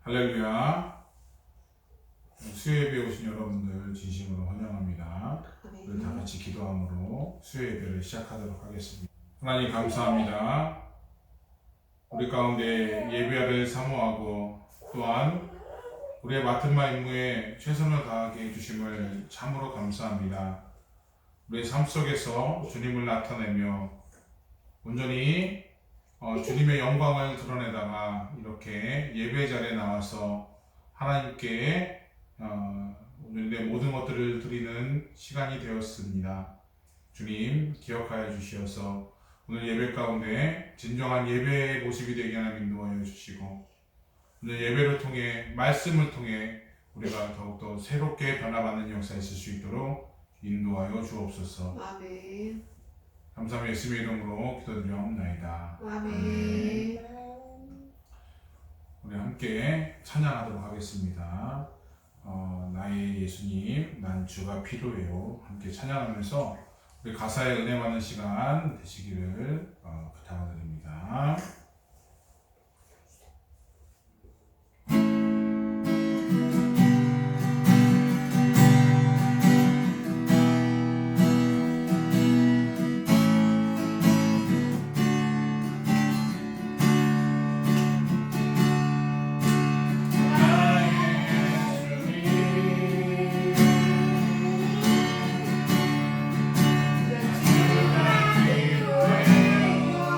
할렐루야. 수요예배에 오신 여러분들 진심으로 환영합니다. 우리 다 같이 기도함으로 수요예배를 시작하도록 하겠습니다. 하나님 감사합니다. 우리 가운데 예배를 사모하고 또한 우리의 맡은 바 임무에 최선을 다하게 해주심을 참으로 감사합니다. 우리의 삶 속에서 주님을 나타내며 온전히 주님의 영광을 드러내다가 이렇게 예배 자리에 나와서 하나님께 오늘의 모든 것들을 드리는 시간이 되었습니다. 주님 기억하여 주시어서 오늘 예배 가운데 진정한 예배의 모습이 되게 하나님 인도하여 주시고 오늘 예배를 통해 말씀을 통해 우리가 더욱더 새롭게 변화받는 역사에 있을 수 있도록 인도하여 주옵소서. 아멘. 감사하며 예수님의 이름으로 기도드리옵나이다. 아멘. 우리 함께 찬양하도록 하겠습니다. 나의 예수님, 난 주가 필요해요. 함께 찬양하면서 우리 가사에 은혜 받는 시간 되시기를 부탁드립니다. 주가 필요해요.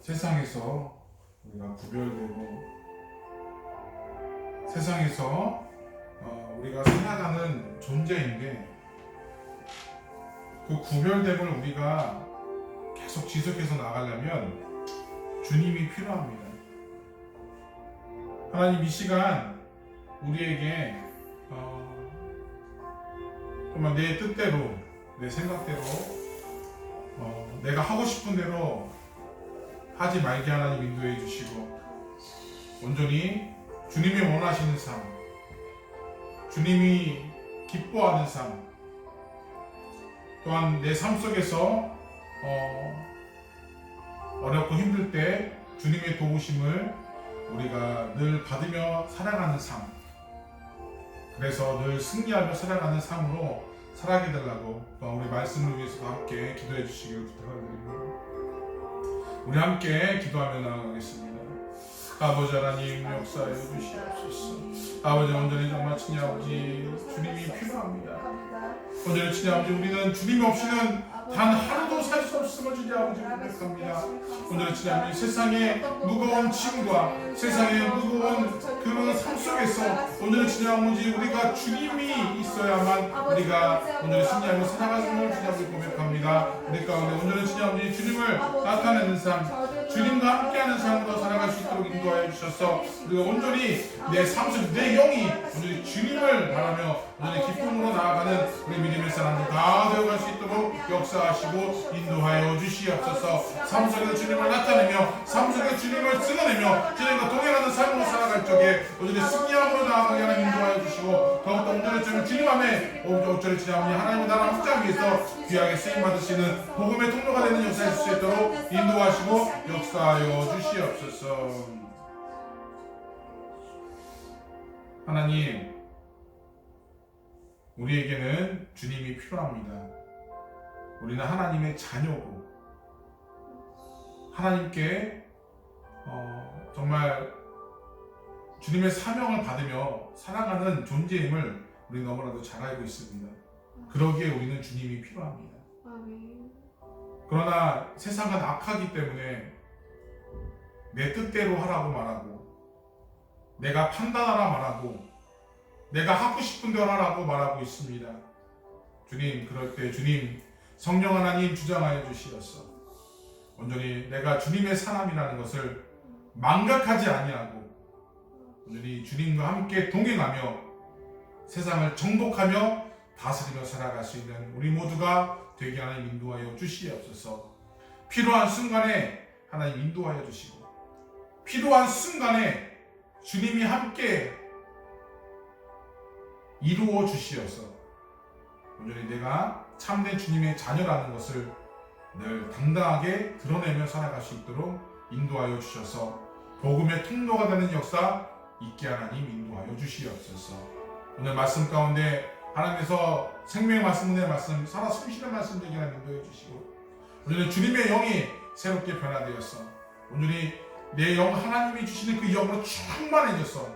세상에서 우리가 구별되고 세상에서 우리가 살아가는 존재인데 그 구별됨을 우리가 계속 지속해서 나가려면 주님이 필요합니다. 하나님 이 시간 우리에게 정말 내 뜻대로 내 생각대로 내가 하고 싶은 대로 하지 말게 하나님 인도해 주시고 온전히 주님이 원하시는 삶, 주님이 기뻐하는 삶, 또한 내 삶 속에서 어렵고 힘들 때 주님의 도우심을 우리가 늘 받으며 살아가는 삶, 그래서 늘 승리하며 살아가는 삶으로 살아가게 되려고 또한 우리 말씀을 위해서도 함께 기도해 주시길 부탁드립니다. 우리 함께 기도하며 나아가겠습니다. 아버지 하나님 역사해 주시옵소서. 아버지 온전히 정말 친히 아버지 주님이 필요합니다. 온전히 친히 아버지 우리는 주님 없이는 단 하루도 살 수 없음을 주님 아버지 고백합니다. 온전히 친히 아버지 세상의 무거운 짐과 세상의 무거운 그 삶 속에서 온전히 친히 아버지 우리가 주님이 있어야만 우리가 온전히 승리하며 살아가는 주님 아버지 고백합니다. 우리 가운데 온전히 친히 아버지 주님을 나타내는 삶, 주님과 함께하는 삶으로 살아갈 수 있도록 인도하여 주셔서 우리가 온전히 내 삶 속 내 영이 온전히 주님을 바라며 온전히 기쁨으로 나아가는 우리 믿음의 사람들 다 되어갈 수 있도록 역사하시고 인도하여 주시옵소서. 삶 속에 주님을 나타내며 삶 속에 주님을 쓸어내며 주님과 동행하는 삶으로 살아갈 적에 온전히 승리함으로 나아가게 하는 인도하여 주시고 더욱더 온전히 주님 안에 온전히 주님 하나님의 나라 확장 위해서 귀하게 쓰임 받으시는 복음의 통로가 되는 역사에 수 있도록 인도하시고 역사하여 주시옵소서. 하나님, 우리에게는 주님이 필요합니다. 우리는 하나님의 자녀고 하나님께 정말 주님의 사명을 받으며 살아가는 존재임을 우리 너무나도 잘 알고 있습니다. 그러기에 우리는 주님이 필요합니다. 그러나 세상은 악하기 때문에 내 뜻대로 하라고 말하고 내가 판단하라 말하고 내가 하고 싶은 대로 하라고 말하고 있습니다. 주님, 그럴 때 주님 성령 하나님 주장하여 주시옵소서. 온전히 내가 주님의 사람이라는 것을 망각하지 아니하고 온전히 주님과 함께 동행하며 세상을 정복하며 다스리며 살아갈 수 있는 우리 모두가 되게 하나님 인도하여 주시옵소서. 필요한 순간에 하나님 인도하여 주시고 필요한 순간에 주님이 함께 이루어 주시옵소서. 온전히 내가 참된 주님의 자녀라는 것을 늘 당당하게 드러내며 살아갈 수 있도록 인도하여 주셔서 복음의 통로가 되는 역사 있게 하나님 인도하여 주시옵소서. 오늘 말씀 가운데 하나님께서 생명의 말씀, 은혜의 말씀, 살아 숨쉬는 말씀 되게 하나님 인도해 주시고 온전히 주님의 영이 새롭게 변화되어서 온전히 내 영 하나님이 주시는 그 영으로 충만해져서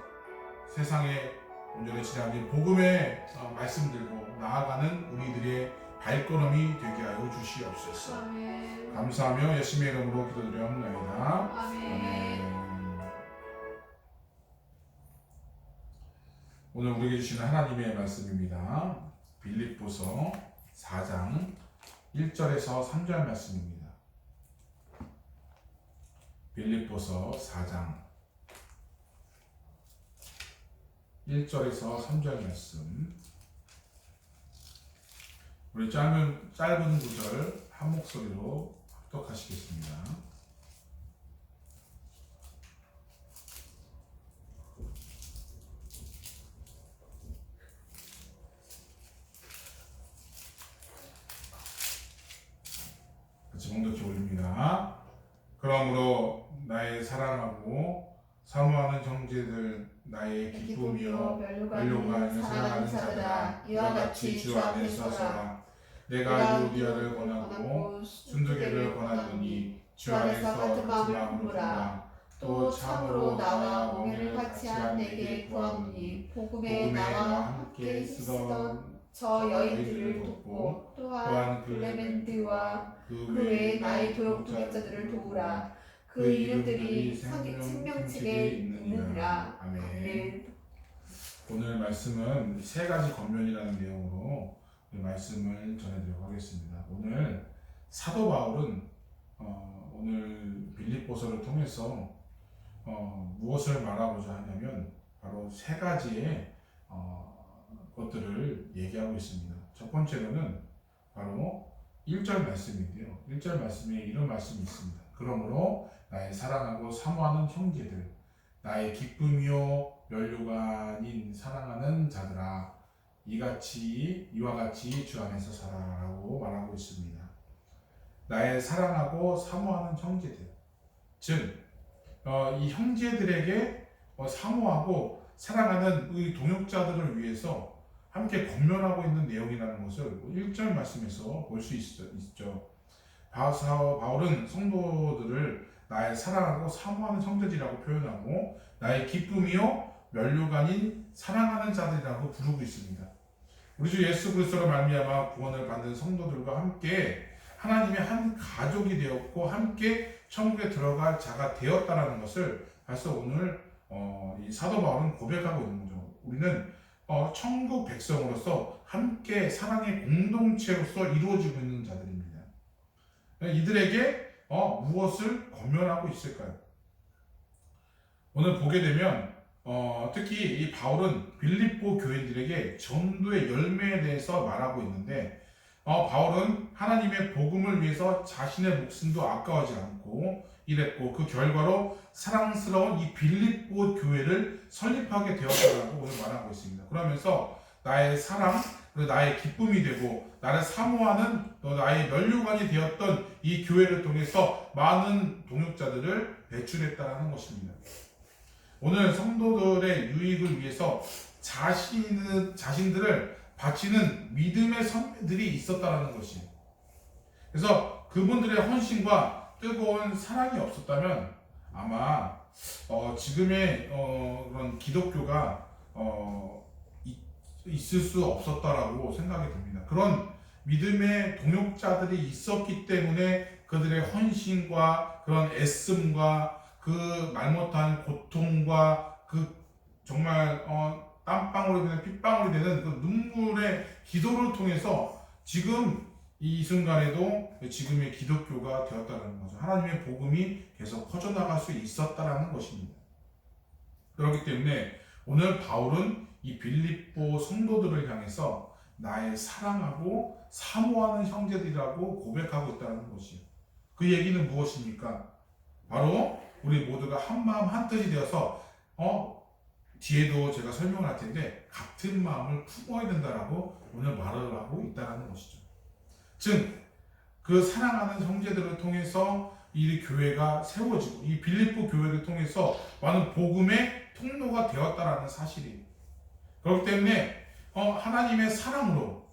세상에 온전히 지나가는 복음의 말씀 들고 나아가는 우리들의 발걸음이 되게 하여 주시옵소서. 아멘. 감사하며 예수님의 이름으로 기도드려옵나이다. 아멘. 오늘 우리에게 주시는 하나님의 말씀입니다. 빌립보서 4장 1절에서 3절 말씀입니다. 빌립보서 4장 1절에서 3절 말씀. 우리 짧은 구절 한 목소리로 합독하시겠습니다. 같이 공덕히 올립니다. 그러므로 나의 사랑하고 사모하는 형제들, 나의 기쁨이요 멸류관 사랑하는 자들아, 이와 같이 주 안에서 서라. 내가 유오디아를 권하고 순두개를 권하노니 주 안에서 같은 마음을 품으라. 또 참으로 나와 공예를 같이 한 내게 구하노니 복음에 나와 함께 쓰던 저 여인들을 돕고 또한 클레멘트와 그 외에 나의 도역동역자들을 도우라. 그 이름들이 생명책에 있느니라. 아멘. 아멘. 오늘 말씀은 세 가지 겉면이라는 내용으로 말씀을 전해드리도록 하겠습니다. 오늘 사도 바울은 오늘 빌립보서를 통해서 무엇을 말하고자 하냐면 바로 세 가지의 것들을 얘기하고 있습니다. 첫 번째로는 바로 1절 말씀인데요. 1절 말씀에 이런 말씀이 있습니다. 그러므로 나의 사랑하고 사모하는 형제들, 나의 기쁨이요 면류가 아닌 사랑하는 자들아, 이와 같이 주 안에서 살아라고 말하고 있습니다. 나의 사랑하고 사모하는 형제들, 즉 이 형제들에게 사모하고 사랑하는 이 동역자들을 위해서 함께 권면하고 있는 내용이라는 것을 1절 말씀에서 볼 수 있죠. 바울은 성도들을 나의 사랑하고 사모하는 형제들이라고 표현하고 나의 기쁨이요 면류가 아닌 사랑하는 자들이라고 부르고 있습니다. 우리 주 예수 그리스도로 말미암아 구원을 받는 성도들과 함께 하나님의 한 가족이 되었고 함께 천국에 들어갈 자가 되었다라는 것을 벌써 오늘 이 사도 바울은 고백하고 있는 거죠. 우리는 천국 백성으로서 함께 사랑의 공동체로서 이루어지고 있는 자들입니다. 이들에게 무엇을 권면하고 있을까요? 오늘 보게 되면 특히 이 바울은 빌립보 교인들에게 전도의 열매에 대해서 말하고 있는데 바울은 하나님의 복음을 위해서 자신의 목숨도 아까워하지 않고 이랬고 그 결과로 사랑스러운 이 빌립보 교회를 설립하게 되었다고 오늘 말하고 있습니다. 그러면서 나의 사랑, 그리고 나의 기쁨이 되고 나를 사모하는 나의 면류관이 되었던 이 교회를 통해서 많은 동역자들을 배출했다는 것입니다. 오늘 성도들의 유익을 위해서 자신들을 바치는 믿음의 선배들이 있었다는 것이에요. 그래서 그분들의 헌신과 뜨거운 사랑이 없었다면 아마 지금의 그런 기독교가 있을 수 없었다라고 생각이 듭니다. 그런 믿음의 동역자들이 있었기 때문에 그들의 헌신과 그런 애씀과 그 말 못한 고통과 그 정말 땀방울이 되는 핏방울이 되는 그 눈물의 기도를 통해서 지금 이 순간에도 지금의 기독교가 되었다는 거죠. 하나님의 복음이 계속 퍼져나갈 수 있었다는 것입니다. 그렇기 때문에 오늘 바울은 이 빌립보 성도들을 향해서 나의 사랑하고 사모하는 형제들이라고 고백하고 있다는 것이에요. 그 얘기는 무엇입니까? 바로 우리 모두가 한마음 한뜻이 되어서 뒤에도 제가 설명을 할 텐데 같은 마음을 품어야 된다라고 오늘 말을 하고 있다는 것이죠. 즉, 그 사랑하는 형제들을 통해서 이 교회가 세워지고 이 빌립보 교회를 통해서 많은 복음의 통로가 되었다라는 사실이에요. 그렇기 때문에 하나님의 사랑으로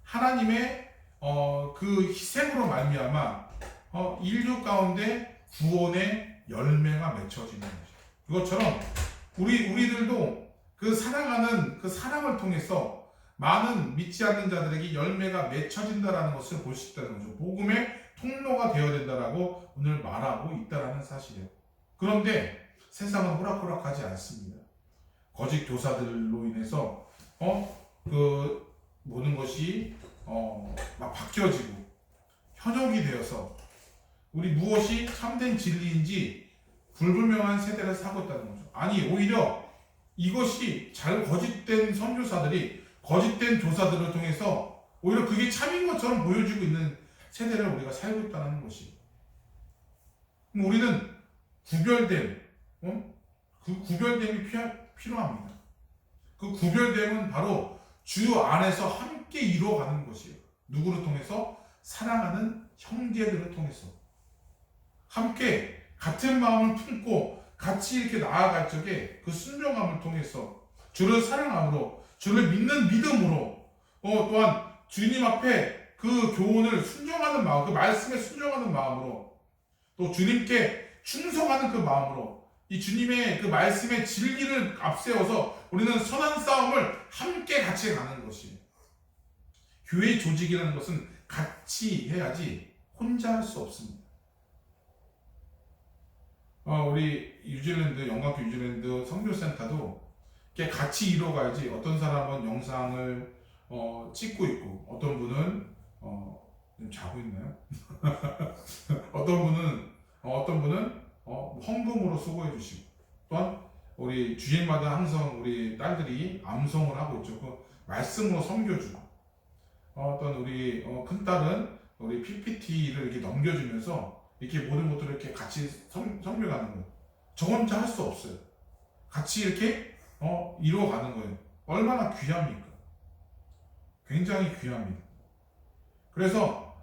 하나님의 그 희생으로 말미암아 인류 가운데 구원의 열매가 맺혀지는 거죠. 그것처럼 우리들도 그 사랑하는 그 사랑을 통해서 많은 믿지 않는 자들에게 열매가 맺혀진다라는 것을 볼 수 있다는 거죠. 복음의 통로가 되어야 된다라고 오늘 말하고 있다라는 사실이에요. 그런데 세상은 호락호락하지 않습니다. 거짓 교사들로 인해서 그 모든 것이 막 바뀌어지고 현혹이 되어서 우리 무엇이 참된 진리인지 불분명한 세대를 사고 있다는 거죠. 아니 오히려 이것이 거짓된 선교사들이 거짓된 교사들을 통해서 오히려 그게 참인 것처럼 보여주고 있는 세대를 우리가 살고 있다는 것이. 그럼 우리는 구별됨, 그 구별됨이 필요합니다. 그 구별됨은 바로 주 안에서 함께 이루어가는 것이에요. 누구를 통해서? 사랑하는 형제들을 통해서. 함께 같은 마음을 품고 같이 이렇게 나아갈 적에 그 순종함을 통해서 주를 사랑함으로 주를 믿는 믿음으로 또한 주님 앞에 그 교훈을 순종하는 마음, 그 말씀에 순종하는 마음으로 또 주님께 충성하는 그 마음으로 이 주님의 그 말씀의 진리를 앞세워서 우리는 선한 싸움을 함께 같이 가는 것이에요. 교회 조직이라는 것은 같이 해야지 혼자 할 수 없습니다. 우리 뉴질랜드 영광교 뉴질랜드 선교센터도 이렇게 같이 이뤄가야지. 어떤 사람은 영상을 찍고 있고, 어떤 분은 좀 자고 있나요? 어떤 분은 헌금으로 수고해 주시고, 또한 우리 주일마다 항상 우리 딸들이 암송을 하고 있죠. 그 말씀으로 섬겨주고, 어떤 우리 큰 딸은 우리 PPT를 이렇게 넘겨주면서 이렇게 모든 것들을 이렇게 같이 섬겨가는 거예요. 저 혼자 할 수 없어요. 같이 이렇게 이루어가는 거예요. 얼마나 귀합니까? 굉장히 귀합니다. 그래서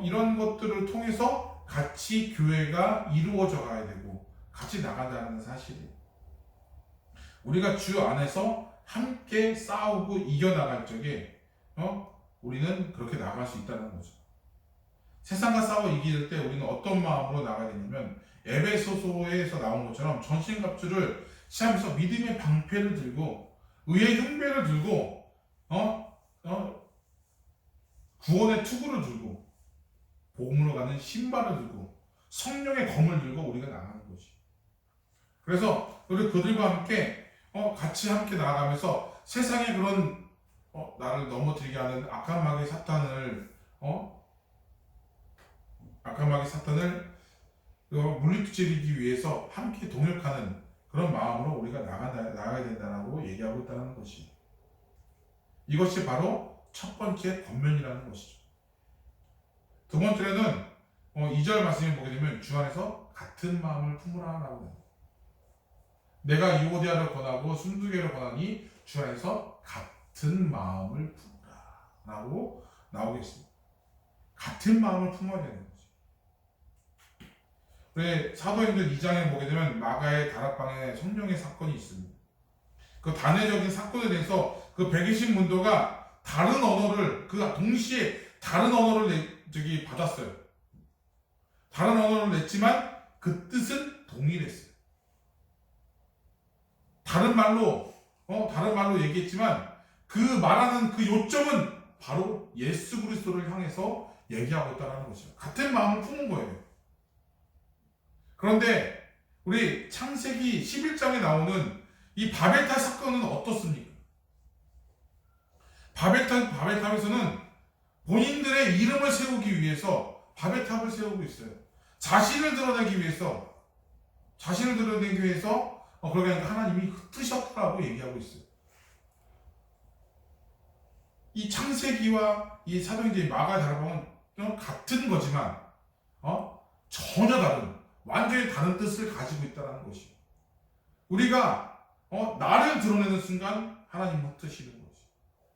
이런 것들을 통해서 같이 교회가 이루어져 가야 되고 같이 나간다는 사실이에요. 우리가 주 안에서 함께 싸우고 이겨나갈 적에 우리는 그렇게 나갈 수 있다는 거죠. 세상과 싸워 이길 때 우리는 어떤 마음으로 나가야 되냐면, 에베소서에서 나온 것처럼 전신갑주를 시작하면서 믿음의 방패를 들고, 의의 흉배를 들고, 구원의 투구를 들고, 복음으로 가는 신발을 들고, 성령의 검을 들고 우리가 나가는 거지. 그래서 우리 그들과 함께 같이 함께 나아가면서 세상의 그런 나를 넘어뜨리게 하는 악한 마귀의 사탄을 물리치기 위해서 함께 동역하는 그런 마음으로 우리가 나가야 된다고 얘기하고 있다는 것이, 이것이 바로 첫 번째 권면이라는 것이죠. 두 번째는 2절 말씀을 보게 되면 주 안에서 같은 마음을 품으라라고 합니다. 내가 유오디아를 권하고 순두개를 권하니 주 안에서 같은 마음을 품으라라고 나오겠습니다. 같은 마음을 품어야 되는 거죠. 우리 사도행전 2장에 보게 되면 마가의 다락방에 성령의 사건이 있습니다. 그 단회적인 사건에 대해서 그 120 문도가 다른 언어를, 동시에 다른 언어를 받았어요. 다른 언어를 냈지만 그 뜻은 동일했어요. 다른 말로 얘기했지만 그 말하는 그 요점은 바로 예수 그리스도를 향해서 얘기하고 있다는 것이죠. 같은 마음을 품은 거예요. 그런데 우리 창세기 11장에 나오는 이 바벨탑 사건은 어떻습니까? 바벨탑에서는 본인들의 이름을 세우기 위해서 바벨탑을 세우고 있어요. 자신을 드러내기 위해서 그러게 하니까 하나님이 흩으셨다고 얘기하고 있어요. 이 창세기와 이 사도행전 마가 다락방은 같은 거지만 전혀 다른, 완전히 다른 뜻을 가지고 있다는 것이에요. 우리가 나를 드러내는 순간 하나님은 흩으시는 거지.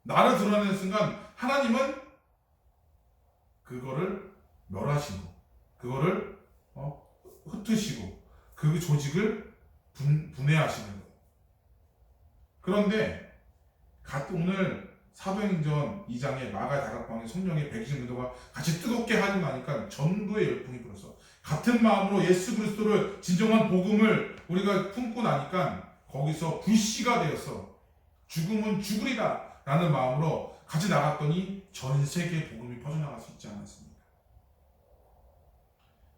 나를 드러내는 순간 하나님은 그거를 멸하시고, 그거를 흩으시고, 그 조직을 분해하시는 거예요. 그런데 오늘 사도행전 2장의 마가 다락방에 성령의 120문도가 같이 뜨겁게 하고 나니까 전도의 열풍이 불어서 같은 마음으로 예수 그리스도를 진정한 복음을 우리가 품고 나니까 거기서 불씨가 되어서 죽음은 죽으리라 라는 마음으로 같이 나갔더니 전 세계에 복음이 퍼져나갈 수 있지 않았습니까?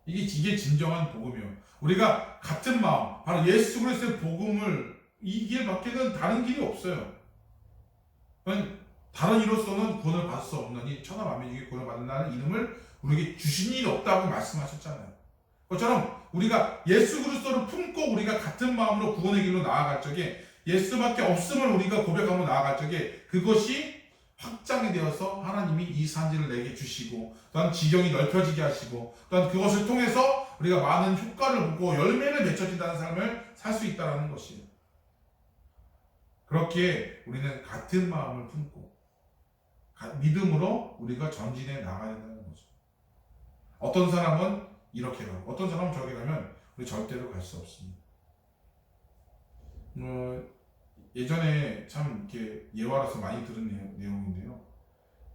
이게 진정한 복음이에요. 우리가 같은 마음, 바로 예수 그리스도의 복음을, 이 길밖에는 다른 길이 없어요. 다른 이로서는 구원을 받을 수 없느니 천하 만민에게 구원을 받는다는 이름을 우리에게 주신 일이 없다고 말씀하셨잖아요. 그것처럼 우리가 예수 그리스도를 품고 우리가 같은 마음으로 구원의 길로 나아갈 적에, 예수밖에 없음을 우리가 고백하고 나아갈 적에 그것이 확장이 되어서 하나님이 이 산지를 내게 주시고, 또한 지경이 넓혀지게 하시고, 또한 그것을 통해서 우리가 많은 효과를 보고 열매를 맺혀진다는 삶을 살 수 있다는 것이에요. 그렇게 우리는 같은 마음을 품고 믿음으로 우리가 전진해 나가야 된다는 거죠. 어떤 사람은 이렇게 가고 어떤 사람은 저렇게 가면 우리 절대로 갈 수 없습니다. 예전에 참 이렇게 예화로서 많이 들은 내용인데요.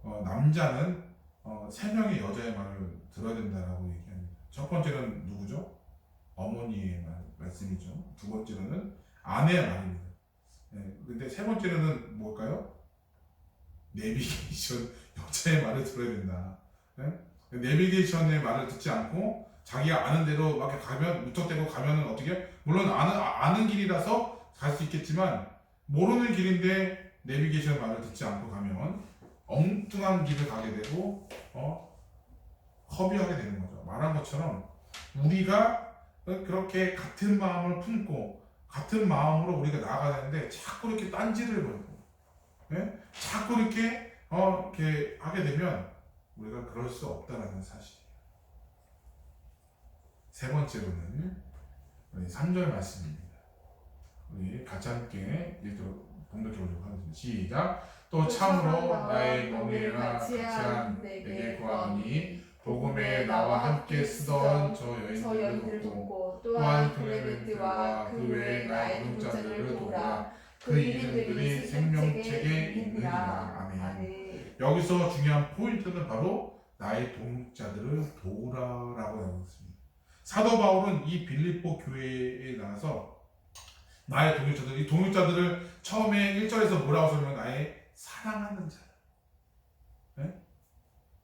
남자는 3명의 여자의 말을 들어야 된다라고 얘기합니다. 첫 번째는 누구죠? 어머니의 말씀이죠. 두 번째로는 아내의 말입니다. 근데 세 번째로는 뭘까요? 내비게이션 여자의 말을 들어야 된다. 내비게이션의 말을 듣지 않고 자기가 아는 대로 막 이렇게 가면 무턱대고 가면은 어떻게 물론 아는 길이라서 갈 수 있겠지만 모르는 길인데 내비게이션 말을 듣지 않고 가면 엉뚱한 길을 가게 되고 허비하게 되는 거죠. 말한 것처럼 우리가 그렇게 같은 마음을 품고 같은 마음으로 우리가 나아가야 되는데 자꾸 이렇게 딴지를 걸고 자꾸 이렇게 이렇게 하게 되면 우리가 그럴 수 없다라는 사실이에요. 세 번째로는 우리 3절 말씀입니다. 우리 같이 함께 봉독해보도록 하겠습니다. 시작. 또 참으로 나의 명예나 가치한 내게 구하노니 복음에 나와 함께 쓰던 저 여인들을 돕고 또한 클레멘트와 그 외에 나의 동역자들을 도우라. 그 이름들이 생명책에 있느니라. 아멘. 여기서 중요한 포인트는 바로 나의 동역자들을 도우라라고 하고 있습니다. 사도 바울은 이 빌립보 교회에 나가서 나의 동역자들, 이 동역자들을 처음에 1절에서 뭐라고 설명하면 나의 사랑하는 자,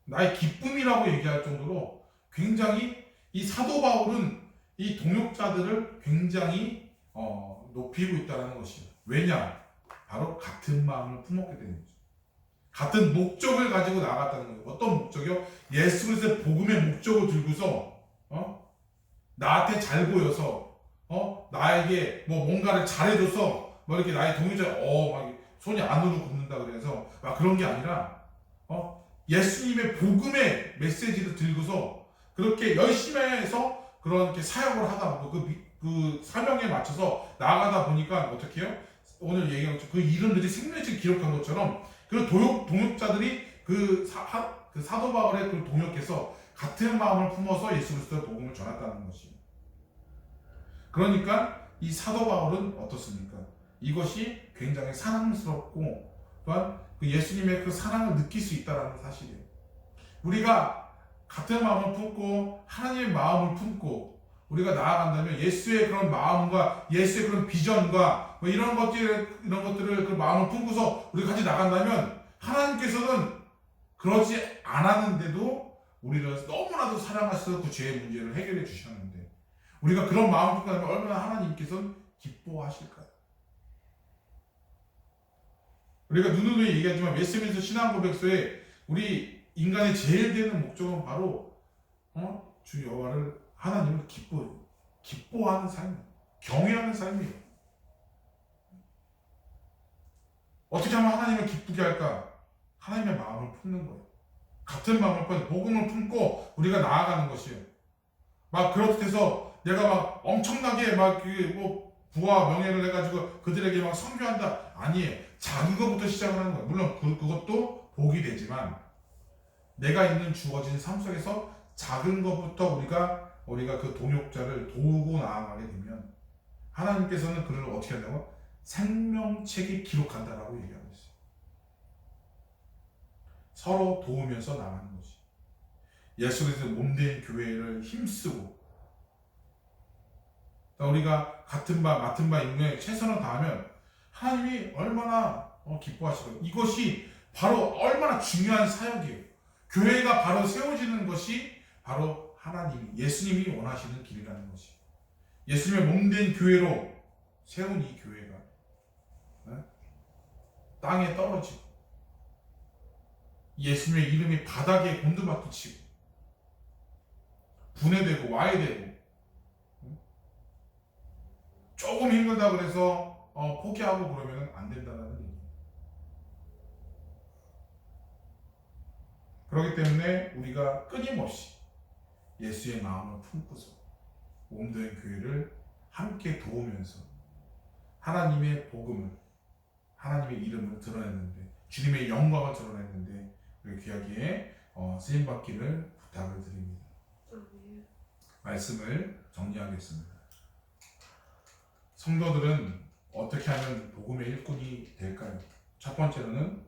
나의 기쁨이라고 얘기할 정도로 굉장히 이 사도 바울은 이 동역자들을 굉장히 높이고 있다는 것이에요. 왜냐? 바로 같은 마음을 품었기 때문이죠. 같은 목적을 가지고 나아갔다는 거예요. 어떤 목적이요? 예수 그리스도의 복음의 목적을 들고서 나한테 잘 보여서 나에게 뭔가를 잘해줘서 이렇게 나의 동역자 막 손이 안으로 굽는다 그래서 막 그런 게 아니라 예수님의 복음의 메시지를 들고서 그렇게 열심히 해서 그런 이렇게 사역을 하다 보고 그 사명에 맞춰서 나아가다 보니까 어떻게 해요? 오늘 얘기한 것처럼 그 이름들이 생명책 기록한 것처럼 그 동역자들이 그 사도 바울의 그 동역해서 같은 마음을 품어서 예수 그리스도의 복음을 전했다는 것이에요. 그러니까 이 사도 바울은 어떻습니까? 이것이 굉장히 사랑스럽고 또한 그 예수님의 그 사랑을 느낄 수 있다는 사실이에요. 우리가 같은 마음을 품고 하나님의 마음을 품고 우리가 나아간다면 예수의 그런 마음과 예수의 그런 비전과 이런 것들을 그 마음을 품고서 우리가 같이 나간다면 하나님께서는 그러지 않았는데도 우리를 너무나도 사랑하셔서 그 죄의 문제를 해결해 주셨는데 우리가 그런 마음을 품고 나면 얼마나 하나님께서는 기뻐하실까요? 우리가 누누이 얘기하지만 웨스트민스터 신앙고백서에 우리 인간의 제일 되는 목적은 바로 주 여호와를 하나님을 기뻐하는 삶, 경외하는 삶이에요. 어떻게 하면 하나님을 기쁘게 할까? 하나님의 마음을 품는 거예요. 같은 마음을 품고 복음을 품고 우리가 나아가는 것이에요. 막 그렇게 해서 내가 막 엄청나게 막 부와 명예를 해가지고 그들에게 막 선교한다. 아니에요. 작은 것부터 시작을 하는 거예요. 물론 그것도 복이 되지만 내가 있는 주어진 삶 속에서 작은 것부터 우리가 그 동역자를 도우고 나아가게 되면 하나님께서는 그를 어떻게 한다고? 생명책에 기록한다라고 얘기하고 있어요. 서로 도우면서 나가는 것이. 예수 그리스도의 몸된 교회를 힘쓰고 우리가 맡은 바 임무에 최선을 다하면 하나님이 얼마나 기뻐하시고 이것이 바로 얼마나 중요한 사역이에요. 교회가 바로 세워지는 것이 바로 하나님, 예수님이 원하시는 길이라는 것이. 예수님의 몸된 교회로 세운 이 교회가 땅에 떨어지고 예수님의 이름이 바닥에 곤두박질 치고 분해되고 와해되고 조금 힘들다 그래서 포기하고 그러면 안 된다는 얘기예요. 그렇기 때문에 우리가 끊임없이 예수의 마음을 품고서 몸된 교회를 함께 도우면서 하나님의 복음을 하나님의 이름을 드러냈는데 주님의 영광을 드러냈는데 우리 귀하게 쓰임받기를 부탁을 드립니다. 말씀을 정리하겠습니다. 성도들은 어떻게 하면 복음의 일꾼이 될까요? 첫 번째로는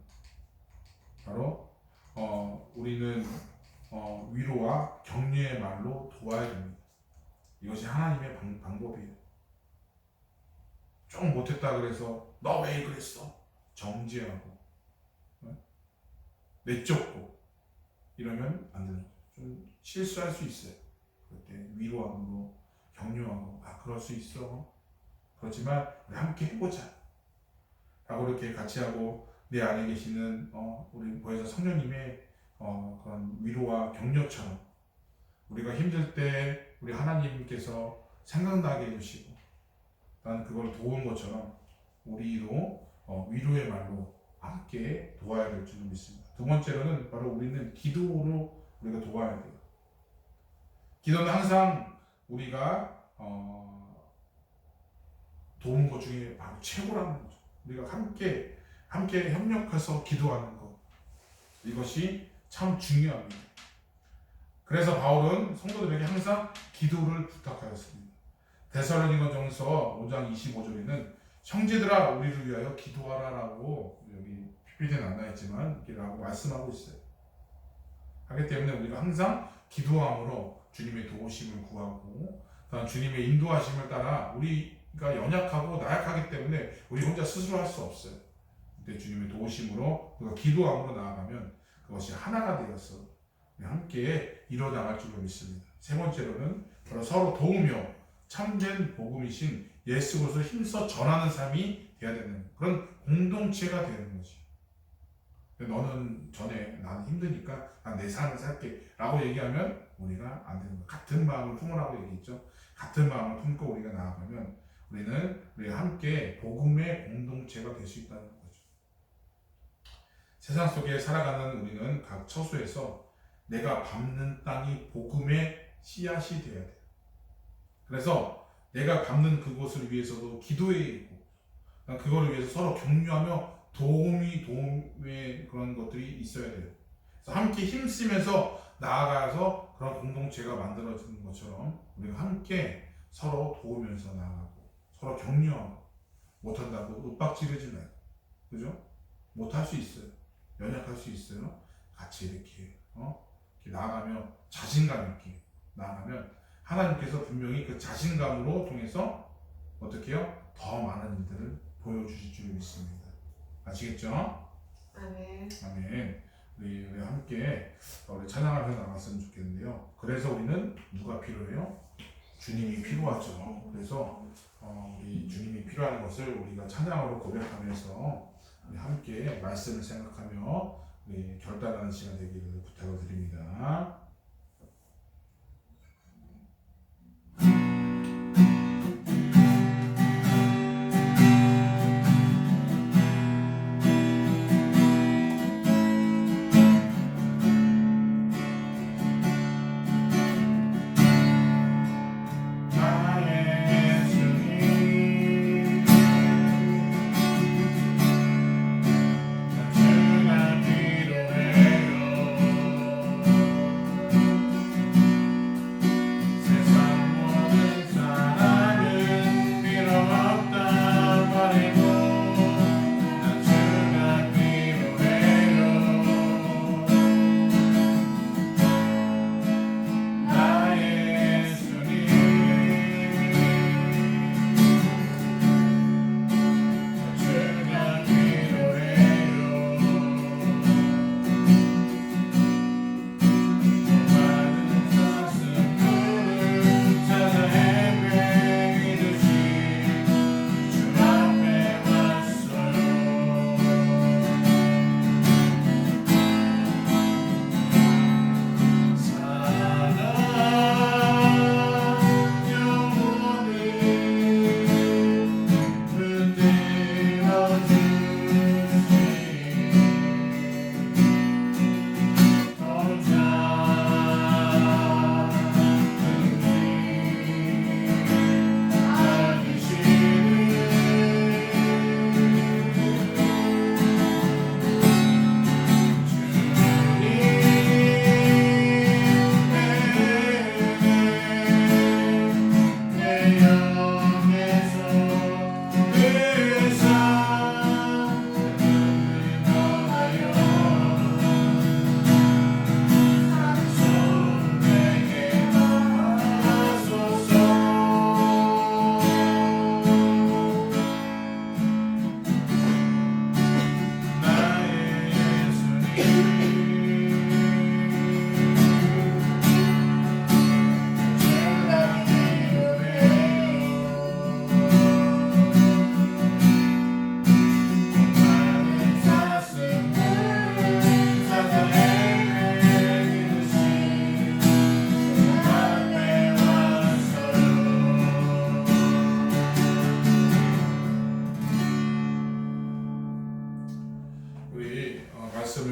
바로 우리는 위로와 격려의 말로 도와야 됩니다. 이것이 하나님의 방법이에요. 좀 못했다 그래서 너 왜 그랬어? 정죄하고 내쫓고 이러면 안 되는 거죠. 좀 실수할 수 있어요. 그때 위로함으로 격려하고 그럴 수 있어. 그렇지만 우리 함께 해보자. 라고 이렇게 같이 하고 내 안에 계시는 우리 보혜사 성령님의 그런 위로와 격려처럼 우리가 힘들 때 우리 하나님께서 생각나게 해주시고 난 그걸 도운 것처럼 우리도 위로의 말로 함께 도와야 될 줄 믿습니다. 두 번째로는 바로 우리는 기도로 우리가 도와야 돼요. 기도는 항상 우리가 도운 것 중에 바로 최고라는 거죠. 우리가 함께 협력해서 기도하는 것, 이것이 참 중요합니다. 그래서 바울은 성도들에게 항상 기도를 부탁하였습니다. 데살로니가전서 5장 25절에는 형제들아 우리를 위하여 기도하라라고 여기 PPT는 안 나있지만 이라고 말씀하고 있어요. 하기 때문에 우리가 항상 기도함으로 주님의 도우심을 구하고 또한 주님의 인도하심을 따라 우리가 연약하고 나약하기 때문에 우리 혼자 스스로 할 수 없어요. 그때 주님의 도우심으로 우리가 기도함으로 나아가면 그것이 하나가 되어서 함께 이뤄나갈 줄로 믿습니다. 세 번째로는 바로 서로 도우며 참된 복음이신 예수 그리스도를 힘써 전하는 삶이 되어야 되는 그런 공동체가 되는 거지. 너는 전에 나는 힘드니까 난 내 삶을 살게 라고 얘기하면 우리가 안 되는 거야. 같은 마음을 품으라고 얘기했죠. 같은 마음을 품고 우리가 나아가면 우리가 함께 복음의 공동체가 될 수 있다는 거죠. 세상 속에 살아가는 우리는 각 처소에서 내가 밟는 땅이 복음의 씨앗이 되어야 돼요. 그래서 내가 밟는 그곳을 위해서도 기도해야 되고 그거를 위해서 서로 격려하며 도움의 그런 것들이 있어야 돼요. 그래서 함께 힘쓰면서 나아가서 그런 공동체가 만들어지는 것처럼 우리가 함께 서로 도우면서 나아가고 서로 격려하고 못한다고 윽박지르지 말고, 그죠? 못할 수 있어요. 연약할 수 있어요. 같이 이렇게 나아가며 자신감 있게 나아가면 하나님께서 분명히 그 자신감으로 통해서 어떻게 해요? 더 많은 일들을 보여주실 줄 믿습니다. 아시겠죠? 아멘. 아멘. 우리 함께 우리 찬양하면서 나갔으면 좋겠는데요. 그래서 우리는 누가 필요해요? 주님이 필요하죠. 그래서 우리 주님이 필요한 것을 우리가 찬양으로 고백하면서 우리 함께 말씀을 생각하며 우리 결단하는 시간 되기를 부탁을 드립니다.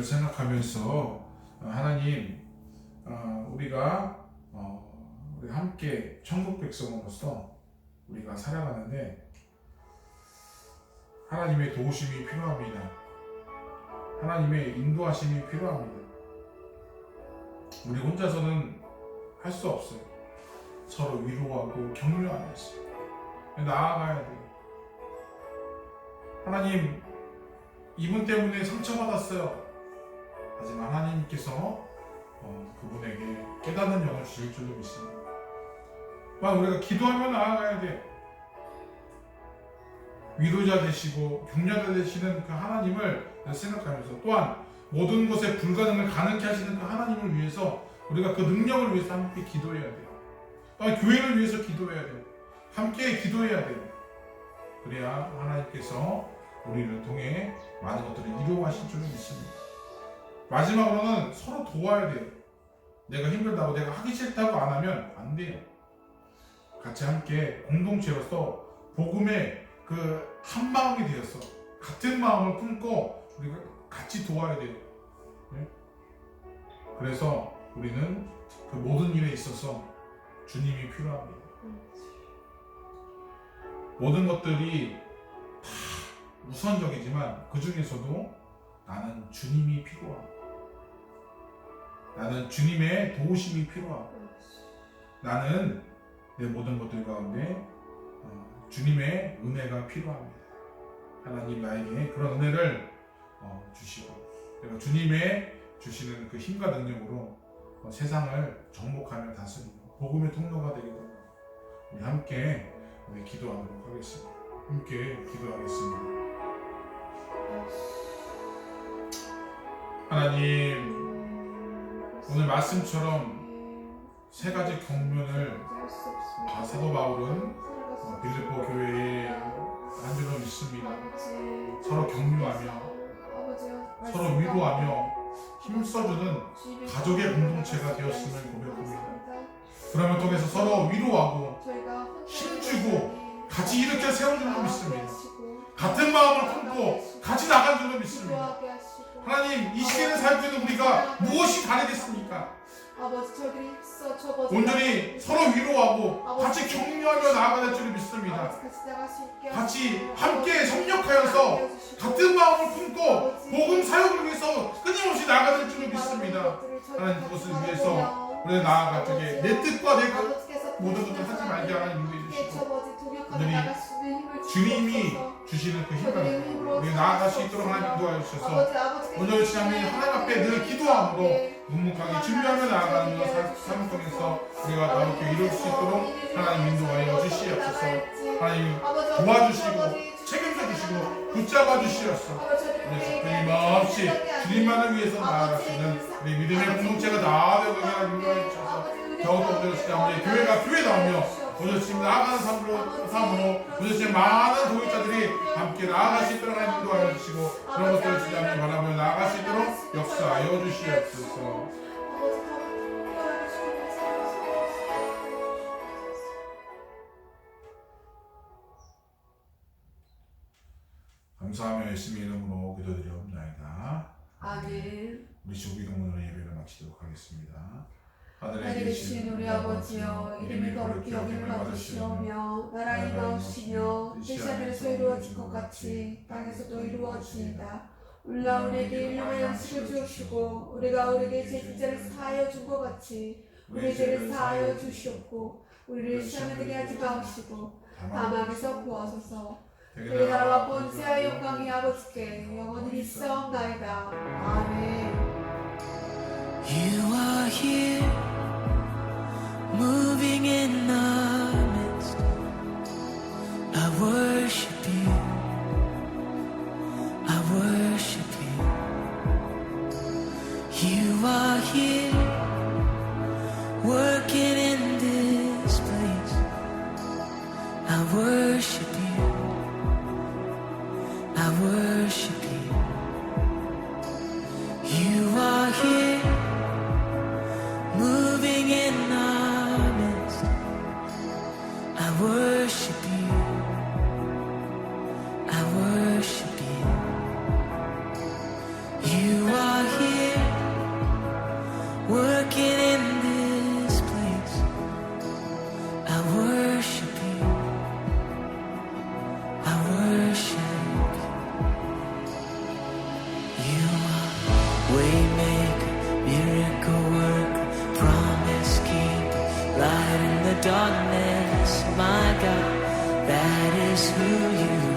생각하면서 하나님, 우리가 우리 함께 천국 백성으로서 우리가 살아가는데 하나님의 도우심이 필요합니다. 하나님의 인도하심이 필요합니다. 우리 혼자서는 할 수 없어요. 서로 위로하고 격려하면서 나아가야 돼요. 하나님, 이분 때문에 상처받았어요. 하지만 하나님께서 그분에게 깨닫는 영을 주실 줄로 믿습니다. 우리가 기도하며 나아가야 돼. 위로자 되시고 격려자 되시는 그 하나님을 생각하면서, 또한 모든 것에 불가능을 가능케 하시는 그 하나님을 위해서 우리가 그 능력을 위해서 함께 기도해야 돼요. 또한 교회를 위해서 기도해야 돼요. 함께 기도해야 돼요. 그래야 하나님께서 우리를 통해 많은 것들을 이루어가실 줄을 믿습니다. 마지막으로는 서로 도와야 돼요. 내가 힘들다고, 내가 하기 싫다고 안 하면 안 돼요. 같이 함께 공동체로서 복음의 그 한 마음이 되어서 같은 마음을 품고 우리가 같이 도와야 돼요. 네? 그래서 우리는 그 모든 일에 있어서 주님이 필요합니다. 모든 것들이 다 우선적이지만 그 중에서도 나는 주님이 필요하고, 나는 주님의 도우심이 필요하고, 나는 내 모든 것들 가운데 주님의 은혜가 필요합니다. 하나님 나에게 그런 은혜를 주시고, 내가 주님의 주시는 그 힘과 능력으로 세상을 정복하며 다스리고 복음의 통로가 되기를 우리 함께 기도하도록 하겠습니다. 함께 기도하겠습니다. 하나님, 오늘 말씀처럼 세 가지 경륜을 사도 바울은 빌립보 교회에 한 줄로 믿습니다. 서로 격려하며 서로 위로하며 힘써주는 가족의 공동체가 되었음을 고백합니다. 그러면 통해서 서로 위로하고 힘주고 같이 일으켜 세운 줄로 믿습니다. 같은 마음을 품고 같이 나간 줄로 믿습니다. 하나님, 이 시대를 살고 있는 우리가 무엇이 다르겠습니까? 온전히 서로 위로하고 같이 격려하며 나아가는 줄을 믿습니다. 같이 함께 협력하여서 같은 마음을 품고 복음 사역을 위해서 끊임없이 나아가는 줄을 믿습니다. 하나님, 그것을 위해서 우리가 나아갈 적에 내 뜻과 내 모든 것을 하지 말게 하나님 인도해 주시고, 온전히 주님이 주시는 그 힘을 우리가 나아갈 수 있도록 하나님 인도하여 주셔서 오늘 시간에 하나님 앞에 늘 기도함으로 묵묵하게 준비하며 나아가는 삶을 통해서 우리가 더욱더 이룰 수 있도록 하나님 인도하여 주시옵소서. 하나님 도와주시고 책임져 주시고 붙잡아 주시옵소서. 끊임없이 주님만을 위해서 나아갈 수 있는 우리 믿음의 공동체가 나아가게 하나님 인도하여 주셔서 더욱더 오늘 시간 교회가 교회다우며 오늘 지금 나아가는 삶으로 오늘 지금 많은 도의자들이 함께 나아갈 수 있도록 하나님 인도하여 주시고, 그런 것들을 주님께 바라보며 나아갈 수 있도록 역사하여 주시옵소서. 감사하며 예수님의 이름으로 기도드리옵나이다. 아멘. 우리 주기도문으로 예배를 마치도록 하겠습니다. 하늘에 계신 우리 아버지여, 이름이 거룩히 여김을 받으시오며 나라의 임하옵시며 뜻이 하늘에서 이루어진 것 같이 땅에서도 이루어지이다. 오늘날 우리에게 일용할 양식을 주옵시고, 우리가 우리에게 죄진자를 사하여 준 것 같이 우리의 죄를 사하여 주시옵고, 우리를 시험에 들게 하지 마옵시고 다만 악에서 구하소서. 그의 나라와 권세와 영광이 아버지께 영원히 있사옵나이다. 아멘. You are here, moving in our midst. I worship you, I worship you. You are here, working in this place. I worship you, I worship you. You are here, moving in our midst. I worship you, I worship you. You are here. is who you